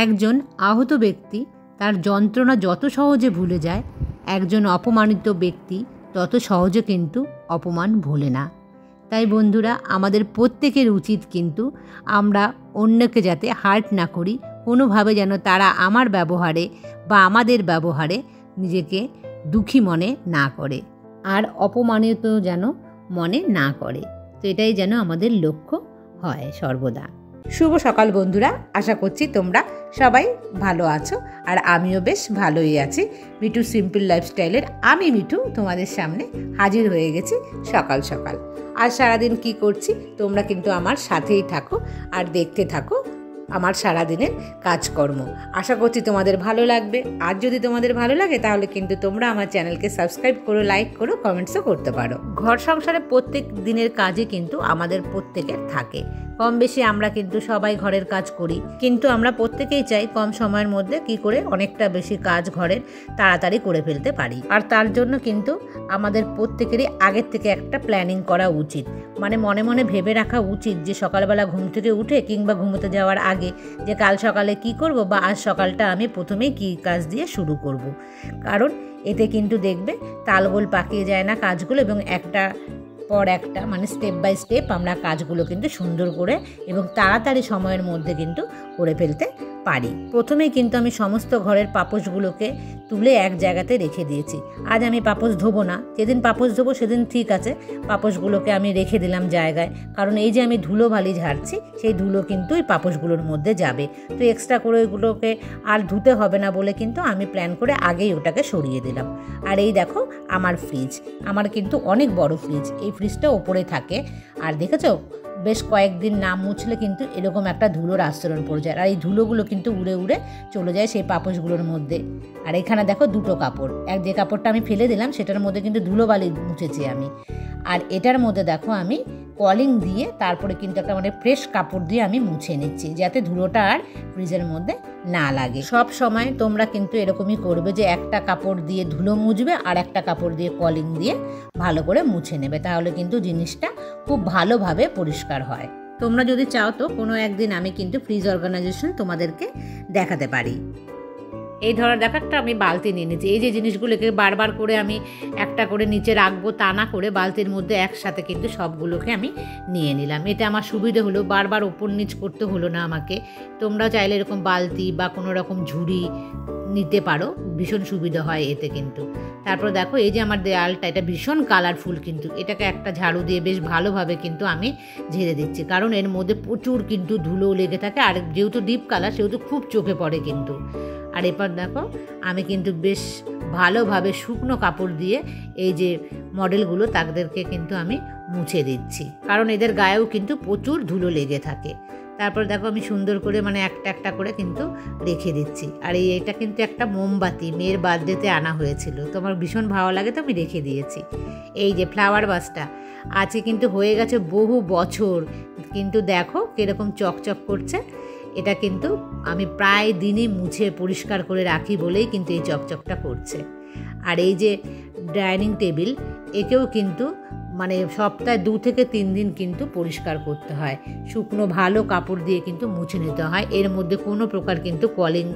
একজন আহত ব্যক্তি তার যন্ত্রণা যত সহজে ভুলে যায়, একজন অপমানিত ব্যক্তি তত সহজে কিন্তু অপমান ভোলে না। তাই বন্ধুরা, আমাদের প্রত্যেকের উচিত কিন্তু আমরা অন্যকে যাতে হার্ট না করি, কোনোভাবে যেন তারা আমার ব্যবহারে বা আমাদের ব্যবহারে নিজেকে দুঃখী মনে না করে আর অপমানিত যেন মনে না করে। তো এটাই যেন আমাদের লক্ষ্য হয় সর্বদা। শুভ সকাল বন্ধুরা, আশা করছি তোমরা সবাই ভালো আছো আর আমিও বেশ ভালোই আছি। মিঠু সিম্পল লাইফস্টাইলের আমি মিঠু তোমাদের সামনে হাজির হয়ে গেছি সকাল সকাল। আর সারাদিন কি করছি তোমরা কিন্তু আমার সাথেই থাকো আর দেখতে থাকো আমার সারাদিনের কাজকর্ম। আশা করছি তোমাদের ভালো লাগবে। আর যদি তোমাদের ভালো লাগে তাহলে কিন্তু তোমরা আমার চ্যানেলকে সাবস্ক্রাইব করো, লাইক করো, কমেন্টসও করতে পারো। ঘর সংসারে প্রত্যেক দিনের কাজে কিন্তু আমাদের প্রত্যেকের থাকে, কম বেশি আমরা কিন্তু সবাই ঘরের কাজ করি, কিন্তু আমরা প্রত্যেকেই চাই কম সময়ের মধ্যে কি করে অনেকটা বেশি কাজ ঘরের তাড়াতাড়ি করে ফেলতে পারি। আর তার জন্য কিন্তু আমাদের প্রত্যেকেরই আগের থেকে একটা প্ল্যানিং করা উচিত, মানে মনে মনে ভেবে রাখা উচিত যে সকালবেলা ঘুম থেকে উঠে কিংবা ঘুমোতে যাওয়ার আগে যে কাল সকালে কি করব বা আজ সকালটা আমি প্রথমেই কী কাজ দিয়ে শুরু করব। কারণ এতে কিন্তু দেখবে তালগোল পাকিয়ে যায় না কাজগুলো, এবং একটা পর একটা মানে স্টেপ বাই স্টেপ আমরা কাজগুলো কিন্তু সুন্দর করে এবং তাড়াতাড়ি সময়ের মধ্যে কিন্তু করে ফেলতে পারি। প্রথমেই কিন্তু আমি সমস্ত ঘরের পাপোশগুলোকে তুলে এক জায়গাতে রেখে দিয়েছি। আজ আমি পাপোশ ধোবো না, যেদিন পাপোশ ধোবো সেদিন ঠিক আছে পাপোশগুলোকে আমি রেখে দিলাম জায়গায়, কারণ এই যে আমি ধুলো বালি ঝাড়ছি সেই ধুলো কিন্তু এই পাপোশগুলোর মধ্যে যাবে। তো এক্সট্রা করে ওইগুলোকে আর ধুতে হবে না বলে কিন্তু আমি প্ল্যান করে আগেই ওটাকে সরিয়ে দিলাম। আর এই দেখো আমার ফ্রিজ, আমার কিন্তু অনেক বড় ফ্রিজ, এই ফ্রিজটা ওপরে থাকে। আর দেখেছো বেশ কয়েকদিন না মুছলে কিন্তু এরকম একটা ধুলোর আস্তরণ পড়ে যায়, আর এই ধুলোগুলো কিন্তু উড়ে উড়ে চলে যায় সেই পাপোশগুলোর মধ্যে। আর এখানে দেখো দুটো কাপড়, যে কাপড়টা আমি ফেলে দিলাম সেটার মধ্যে কিন্তু ধুলোবালি মুছেছি আমি, আর এটার মধ্যে দেখো আমি কলিং দিয়ে তারপরে কিন্তু একটা মানে ফ্রেশ কাপড় দিয়ে আমি মুছে নিচ্ছি যাতে ধুলোটা আর ফ্রিজের মধ্যে না লাগে। সব সময় তোমরা কিন্তু এরকমই করবে যে একটা কাপড় দিয়ে ধুলো মুছবে আর একটা কাপড় দিয়ে কলিং দিয়ে ভালো করে মুছে নেবে, তাহলে কিন্তু জিনিসটা খুব ভালোভাবে পরিষ্কার হয়। তোমরা যদি চাও তো কোনো একদিন আমি কিন্তু ফ্রিজ অর্গানাইজেশন তোমাদেরকে দেখাতে পারি। এই ধরনের দেখো একটা আমি বালতি নিয়ে নিচ্ছি, এই যে জিনিসগুলোকে বারবার করে আমি একটা করে নিচে রাখবো তা না করে বালতির মধ্যে একসাথে কিন্তু সবগুলোকে আমি নিয়ে নিলাম। এটা আমার সুবিধে হলো, বারবার ওপর নিচ করতে হলো না আমাকে। তোমরা চাইলে এরকম বালতি বা কোনো রকম ঝুড়ি নিতে পারো, ভীষণ সুবিধা হয় এতে কিন্তু। তারপর দেখো এই যে আমার দেয়ালটা, এটা ভীষণ কালারফুল, কিন্তু এটাকে একটা ঝাড়ু দিয়ে বেশ ভালোভাবে কিন্তু আমি ঝেড়ে দিচ্ছি, কারণ এর মধ্যে প্রচুর কিন্তু ধুলো লেগে থাকে, আর যেহেতু ডিপ কালার সেহেতু খুব চোখে পড়ে কিন্তু। আর এরপর দেখো আমি কিন্তু বেশ ভালোভাবে শুকনো কাপড় দিয়ে এই যে মডেলগুলো তাদেরকে কিন্তু আমি মুছে দিচ্ছি, কারণ এদের গায়েও কিন্তু প্রচুর ধুলো লেগে থাকে। তারপর দেখো আমি সুন্দর করে মানে একটা একটা করে কিন্তু রেখে দিচ্ছি। আর এটা কিন্তু একটা মোমবাতি মেয়ের বার্থডেতে আনা হয়েছিল, তো আমার ভীষণ ভালো লাগে তো আমি রেখে দিয়েছি। এই যে ফ্লাওয়ার ভাসটা আছে কিন্তু হয়ে গেছে বহু বছর, কিন্তু দেখো কীরকম চকচক করছে। এটা কিন্তু আমি প্রায় দিনই মুছে পরিষ্কার করে রাখি বলেই কিন্তু এই চকচকটা করছে। আর এই যে ডাইনিং টেবিল, একেও কিন্তু মানে সপ্তাহে 2 থেকে 3 দিন কিন্তু পরিষ্কার করতে হয়, শুকনো ভালো কাপড় দিয়ে কিন্তু মুছে নিতে হয়। এর মধ্যে কোনো প্রকার কিন্তু কলিং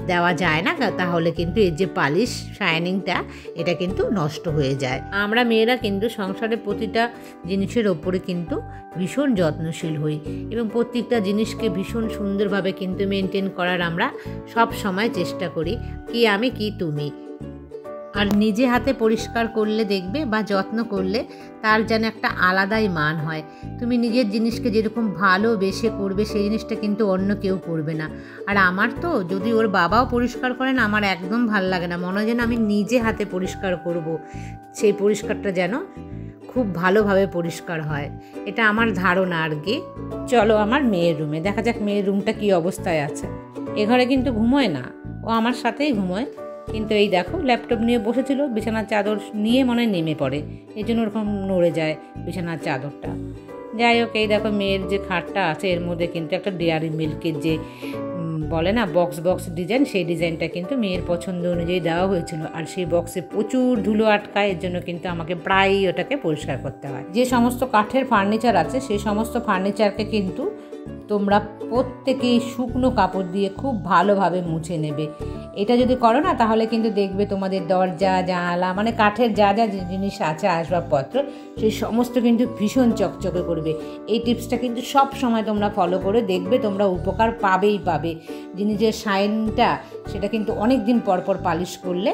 দেওয়া যায় না, তাহলে কিন্তু এর যে পালিশ শাইনিংটা এটা কিন্তু নষ্ট হয়ে যায়। আমরা মেয়েরা কিন্তু সংসারের প্রতিটা জিনিসের ওপরে কিন্তু ভীষণ যত্নশীল হই এবং প্রত্যেকটা জিনিসকে ভীষণ সুন্দরভাবে কিন্তু মেনটেন করার আমরা সব সময় চেষ্টা করি, কি আমি কি তুমি। আর নিজে হাতে পরিষ্কার করলে দেখবে বা যত্ন করলে তার যেন একটা আলাদাই মান হয়। তুমি নিজের জিনিসকে যেরকম ভালোবেসে করবে সেই জিনিসটা কিন্তু অন্য কেউ করবে না। আর আমার তো যদি ওর বাবাও পরিষ্কার করেন আমার একদম ভালো লাগে না, মনে হয় যেন আমি নিজে হাতে পরিষ্কার করব, সেই পরিষ্কারটা যেন খুব ভালোভাবে পরিষ্কার হয়, এটা আমার ধারণা আর কি। চলো আমার মেয়ের রুমে দেখা যাক মেয়ের রুমটা কী অবস্থায় আছে। এ ঘরে কিন্তু ঘুমোয় না, ও আমার সাথেই ঘুমোয়, কিন্তু এই দেখো ল্যাপটপ নিয়ে বসেছিল, বিছানার চাদর নিয়ে মনে হয় নেমে পড়ে, এই জন্য ওরকম নড়ে যায় বিছানার চাদরটা। যাই হোক এই দেখো মেয়ের যে খাটটা আছে এর মধ্যে কিন্তু একটা ডেয়ারি মিল্কের যে বলে না বক্স বক্স ডিজাইন, সেই ডিজাইনটা কিন্তু মেয়ের পছন্দ অনুযায়ী দেওয়া হয়েছিল। আর সেই বক্সে প্রচুর ধুলো আটকায়, এর জন্য কিন্তু আমাকে প্রায়ই ওটাকে পরিষ্কার করতে হয়। যে সমস্ত কাঠের ফার্নিচার আছে সেই সমস্ত ফার্নিচারকে কিন্তু তোমরা প্রত্যেকেই শুকনো কাপড় দিয়ে খুব ভালোভাবে মুছে নেবে। এটা যদি করো না তাহলে কিন্তু দেখবে তোমাদের দরজা জানালা মানে কাঠের যা যা জিনিস আছে আসবাবপত্র সেই সমস্ত কিন্তু ভীষণ চকচকে করবে। এই টিপসটা কিন্তু সব সময় তোমরা ফলো করে দেখবে, তোমরা উপকার পাবেই পাবে। জিনিসের শাইনটা সেটা কিন্তু অনেক দিন পর পর পালিশ করলে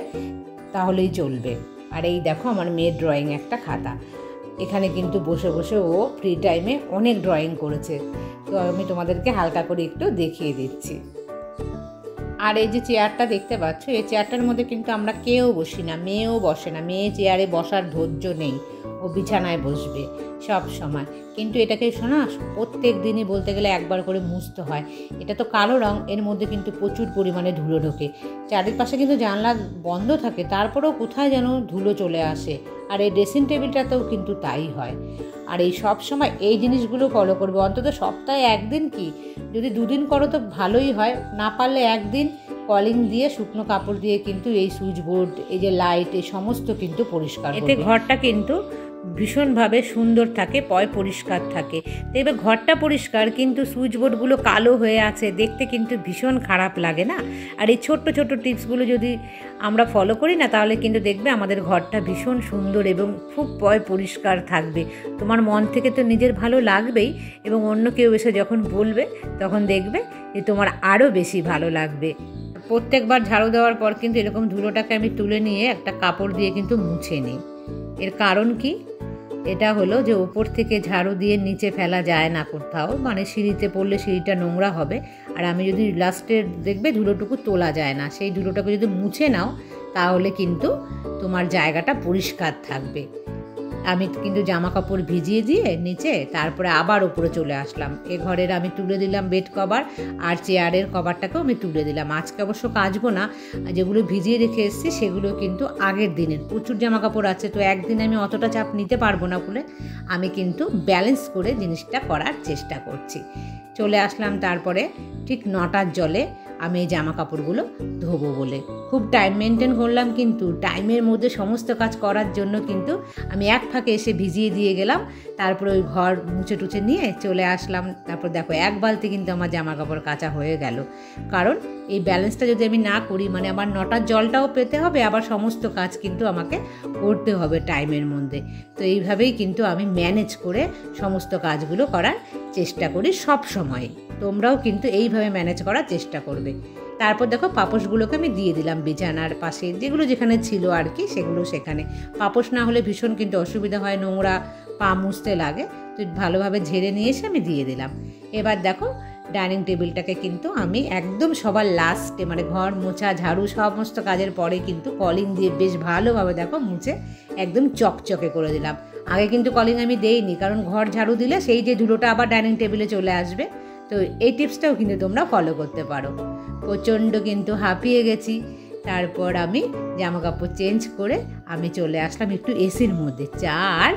তাহলেই চলবে। আর এই দেখো আমার মেয়ের ড্রয়িং একটা খাতা, এখানে কিন্তু বসে বসে ও ফ্রি টাইমে অনেক ড্রয়িং করেছে। তো আমি তোমাদেরকে হালকা করে একটু দেখিয়ে দিচ্ছি। আর এই যে চেয়ারটা দেখতে পাচ্ছ, এই চেয়ারটার মধ্যে কিন্তু আমরা কেউ বসি না, মেয়েও বসে না। মেয়ে চেয়ারে বসার ধৈর্য নেই, ও বিছানায় বসবে সব সময়। কিন্তু এটাকে শোনা প্রত্যেক দিনই বলতে গেলে একবার করে মুছতে হয়। এটা তো কালো রং, এর মধ্যে কিন্তু প্রচুর পরিমাণে ধুলো ঢোকে। চারিপাশে কিন্তু জানলা বন্ধ থাকে, তারপরেও কোথায় যেন ধুলো চলে আসে। আর এই ড্রেসিং টেবিলটাতেও কিন্তু তাই হয়। আর এই সব সময় এই জিনিসগুলো ফলো করবে, অন্তত সপ্তাহে একদিন, কি যদি 2 দিন করো তো ভালোই হয়, না পারলে একদিন কলিং দিয়ে শুকনো কাপড় দিয়ে কিন্তু এই সুইচ বোর্ড, এই যে লাইট, এই সমস্ত কিন্তু পরিষ্কার করবে। এতে ঘরটা কিন্তু ভীষণভাবে সুন্দর থাকে, পরিষ্কার থাকে। দেখবে ঘরটা পরিষ্কার কিন্তু সুইচ বোর্ডগুলো কালো হয়ে আছে, দেখতে কিন্তু ভীষণ খারাপ লাগে না? আর এই ছোট্ট ছোট্ট টিপসগুলো যদি আমরা ফলো করি না তাহলে কিন্তু দেখবে আমাদের ঘরটা ভীষণ সুন্দর এবং খুব পরিষ্কার থাকবে। তোমার মন থেকে তো নিজের ভালো লাগবেই, এবং অন্য কেউ এসে যখন বলবে তখন দেখবে যে তোমার আরও বেশি ভালো লাগবে। প্রত্যেকবার ঝাড়ু দেওয়ার পর কিন্তু এরকম ধুলোটাকে আমি তুলে নিয়ে একটা কাপড় দিয়ে কিন্তু মুছে নিই। এর কারণ কি? এটা হলো যে উপর থেকে ঝাড়ু দিয়ে নিচে ফেলা যায় না কোথাও, মানে সিঁড়িতে পড়লে সিঁড়িটা নোংরা হবে। আর আমি যদি লাস্টে দেখবে ধুলোটুকু তোলা যায় না, সেই ধুলোটাকে যদি মুছে নাও তাহলে কিন্তু তোমার জায়গাটা পরিষ্কার থাকবে। আমি কিন্তু জামা কাপড় ভিজিয়ে দিয়ে নিচে তারপরে আবার উপরে চলে আসলাম। এ ঘরের আমি তুলে দিলাম বেড কভার, আর চেয়ারের কভারটাকেও আমি তুলে দিলাম। আজকে অবশ্য কাচবো না, যেগুলো ভিজিয়ে রেখে এসেছি সেগুলো কিন্তু আগের দিনের প্রচুর জামা কাপড় আছে, তো একদিনে আমি অতটা চাপ নিতে পারবো না বলে আমি কিন্তু ব্যালেন্স করে জিনিসটা করার চেষ্টা করছি। চলে আসলাম তারপরে ঠিক 9টার জলে আমি এই জামা কাপড়গুলো ধোবো বলে। খুব টাইম মেনটেন করলাম, কিন্তু টাইমের মধ্যে সমস্ত কাজ করার জন্য কিন্তু আমি এক ফাঁকে এসে ভিজিয়ে দিয়ে গেলাম। তারপরে ওই ঘর মুছে টুছে নিয়ে চলে আসলাম। তারপর দেখো 1 বালতি কিন্তু আমার জামা কাপড় কাচা হয়ে গেল। কারণ এই ব্যালেন্সটা যদি আমি না করি, মানে আমার 9টার জলটাও পেতে হবে, আবার সমস্ত কাজ কিন্তু আমাকে করতে হবে টাইমের মধ্যে। তো এইভাবেই কিন্তু আমি ম্যানেজ করে সমস্ত কাজগুলো করার চেষ্টা করি সব সময়। তোমরাও কিন্তু এইভাবে ম্যানেজ করার চেষ্টা করবে। তারপর দেখো পাপোশগুলোকে আমি দিয়ে দিলাম বিছানার পাশে, যেগুলো যেখানে ছিল আর কি সেগুলো সেখানে। পাপোশ না হলে ভীষণ কিন্তু অসুবিধা হয়, নোংরা পা মুছতে লাগে। তো ভালোভাবে ঝেড়ে নিয়ে এসে আমি দিয়ে দিলাম। এবার দেখো ডাইনিং টেবিলটাকে কিন্তু আমি একদম সবার লাস্টে, মানে ঘর মোছা ঝাড়ু সমস্ত কাজের পরে কিন্তু কলিং দিয়ে বেশ ভালোভাবে দেখো মুছে একদম চকচকে করে দিলাম। আগে কিন্তু কলিং আমি দেইনি, কারণ ঘর ঝাড়ু দিলে সেই যে ধুলোটা আবার ডাইনিং টেবিলে চলে আসবে। তো এই টিপসটাও কিন্তু তোমরা ফলো করতে পারো। প্রচণ্ড কিন্তু হাঁপিয়ে গেছি। তারপর আমি জামা কাপড় চেঞ্জ করে আমি চলে আসলাম একটু এসির মধ্যে চা আর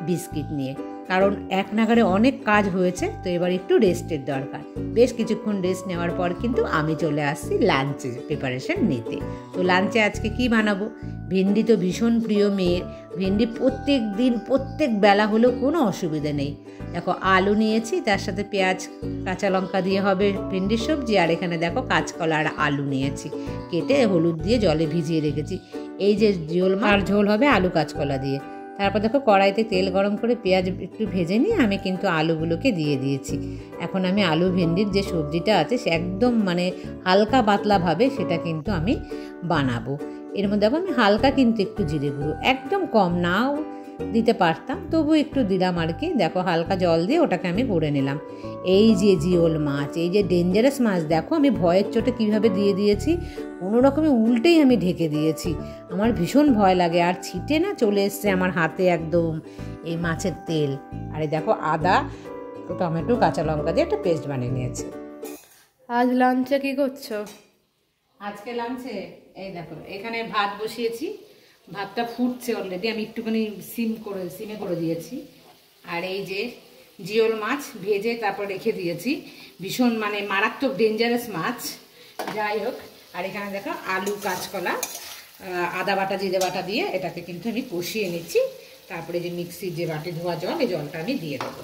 বিস্কিট নিয়ে, কারণ এক নাগারে অনেক কাজ হয়েছে, তো এবার একটু রেস্টের দরকার। বেশ কিছুক্ষণ রেস্ট নেওয়ার পর কিন্তু আমি চলে আসছি লাঞ্চে প্রিপারেশন নিতে। তো লাঞ্চে আজকে কি বানাবো? ভেন্ডি তো ভীষণ প্রিয় মেয়ের, ভেন্ডি প্রত্যেক দিন প্রত্যেক বেলা হলেও কোনো অসুবিধা নেই। দেখো আলু নিয়েছি, তার সাথে পেঁয়াজ কাঁচা লঙ্কা দিয়ে হবে ভেন্ডির সবজি। আর এখানে দেখো কাঁচকলা আর আলু নিয়েছি, কেটে হলুদ দিয়ে জলে ভিজিয়ে রেখেছি। এই যে ঝোল হবে আলু কাঁচকলা দিয়ে। তারপর দেখো কড়াইতে তেল গরম করে পেঁয়াজ একটু ভেজে নিয়ে আমি কিন্তু আলুগুলোকে দিয়ে দিয়েছি। এখন আমি আলু ভেন্ডির যে সবজিটা আছে সে একদম মানে হালকা পাতলাভাবে সেটা কিন্তু আমি বানাবো। এর মধ্যে দেখো আমি হালকা কিন্তু একটু জিরে গুঁড়ো, একদম কম নাও দিতে পারতাম, তবু একটু দিলাম আর কি। দেখো হালকা জল দিয়ে ওটাকে আমি করে নিলাম। এই যে জিওল মাছ, এই যে ডেঞ্জারাস মাছ, দেখো আমি ভয়ের চোটে কীভাবে দিয়ে দিয়েছি, কোনো রকমে উল্টেই আমি ঢেকে দিয়েছি। আমার ভীষণ ভয় লাগে, আর ছিটে না চলে এসছে আমার হাতে একদম এই মাছের তেল। আর এই দেখো আদা টমেটো কাঁচা লঙ্কা দিয়ে একটা পেস্ট বানিয়ে নিয়েছি। আজ লাঞ্চে কি করছো? আজকে লাঞ্চে এই দেখো এখানে ভাত বসিয়েছি, ভাতটা ফুটছে অলরেডি, আমি একটুখানি সিমে করে দিয়েছি। আর এই যে জিওল মাছ ভেজে তারপর রেখে দিয়েছি, ভীষণ মানে মারাত্মক ডেঞ্জারাস মাছ, যাই হোক। আর এখানে দেখো আলু কাঁচকলা আদা বাটা জিরে বাটা দিয়ে এটাকে কিন্তু আমি কষিয়ে নিচ্ছি। তারপরে যে মিক্সির যে বাটি ধোয়া জল, এই জলটা আমি দিয়ে দেবো।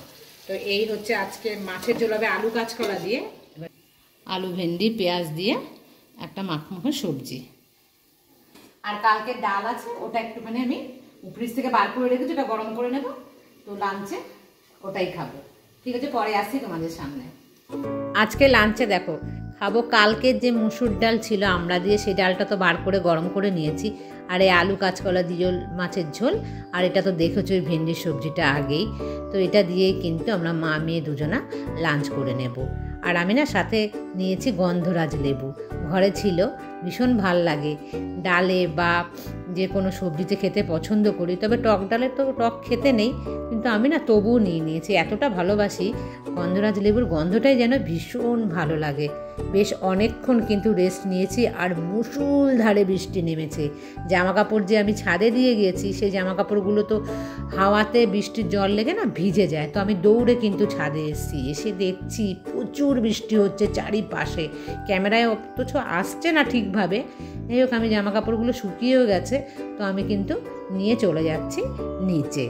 তো এই হচ্ছে আজকে মাছের ঝোল হবে আলু কাঁচকলা দিয়ে, আলু ভেন্ডি পেঁয়াজ দিয়ে একটা মাখমাখো সবজি। আর কালকে ডাল আছে, ওটা একটুখানি আমি ফ্রিজ থেকে বার করে রেখেছি, ওটা গরম করে নেব। তো লাঞ্চে ওটাই খাবো। ঠিক আছে, পরে আসছি তোমাদের সামনে। আজকে লাঞ্চে দেখো খাবো কালকের যে মুসুর ডাল ছিল আমরা দিয়ে, সেই ডালটা তো বার করে গরম করে নিয়েছি। আর এই আলু কাঁচকলা দিয়ে মাছের ঝোল, আর এটা তো দেখেছো ওই ভেন্ডির সবজিটা আগেই। তো এটা দিয়েই কিন্তু আমরা মা মেয়ে দুজনা লাঞ্চ করে নেব। আর আমি না সাথে নিয়েছি গন্ধরাজ লেবু, ঘরে ছিল, ভীষণ ভাল লাগে। ডালে বা যে কোনো সবজিতে খেতে পছন্দ করি, তবে টক ডালে তো টক খেতে নেই, কিন্তু আমি না তবুও নিয়েছি, এতটা ভালোবাসি। গন্ধরাজ লেবুর গন্ধটাই যেন ভীষণ ভালো লাগে। বেশ অনেকক্ষণ কিন্তু রেস্ট নিয়েছি, আর মুষলধারে বৃষ্টি নেমেছে। জামা কাপড় যে আমি ছাদে দিয়ে গিয়েছি, সেই জামা কাপড়গুলো তো হাওয়াতে বৃষ্টির জল লেগে না ভিজে যায়। তো আমি দৌড়ে কিন্তু ছাদে এসেছি, এসে দেখছি প্রচুর বৃষ্টি হচ্ছে চারিপাশে। ক্যামেরায় অথচ আসছে না ঠিকভাবে। যাই হোক, আমি জামা কাপড়গুলো শুকিয়েও গেছে, তো আমি কিন্তু নিয়ে চলে যাচ্ছি নিচে।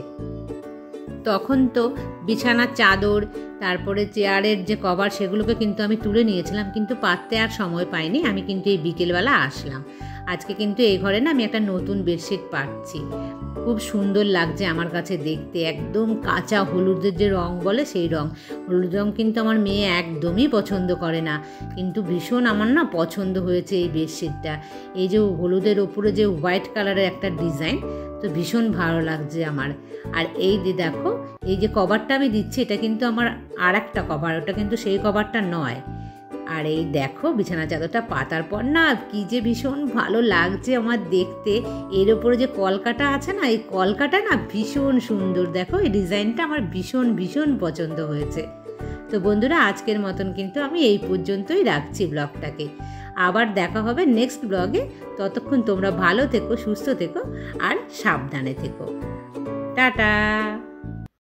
তখন তো বিছানার চাদর, তারপরে চেয়ারের যে কভার, সেগুলোকে কিন্তু আমি তুলে নিয়েছিলাম, কিন্তু পাততে আর সময় পাইনি। আমি কিন্তু এই বিকেলবেলা আসলাম। আজকে কিন্তু এই ঘরে না আমি একটা নতুন বেডশিট পাচ্ছি, খুব সুন্দর লাগছে আমার কাছে দেখতে। একদম কাঁচা হলুদের যে রং বলে সেই রং। হলুদ রং কিন্তু আমার মেয়ে একদমই পছন্দ করে না, কিন্তু ভীষণ আমার না পছন্দ হয়েছে এই বেডশিটটা। এই যে হলুদের ওপরে যে হোয়াইট কালারের একটা ডিজাইন, তো ভীষণ ভালো লাগছে আমার। আর এই যে দেখো, এই যে কভারটা আমি দিচ্ছি, এটা কিন্তু আমার আর একটা কভার, ওটা কিন্তু সেই কভারটা নয়। আর এই দেখো বিছানা চাদরটা পাতার পর না কি যে ভীষণ ভালো লাগছে আমার দেখতে। এর ওপরে যে কলকাটা আছে না, এই কলকাটা না ভীষণ সুন্দর। দেখো এই ডিজাইনটা আমার ভীষণ ভীষণ পছন্দ হয়েছে। তো বন্ধুরা, আজকের মতন কিন্তু আমি এই পর্যন্তই রাখছি ব্লগটাকে। আবার দেখা হবে নেক্সট ব্লগে। ততক্ষণ তোমরা ভালো থেকো, সুস্থ থেকো আর সাবধানে থেকো। টাটা।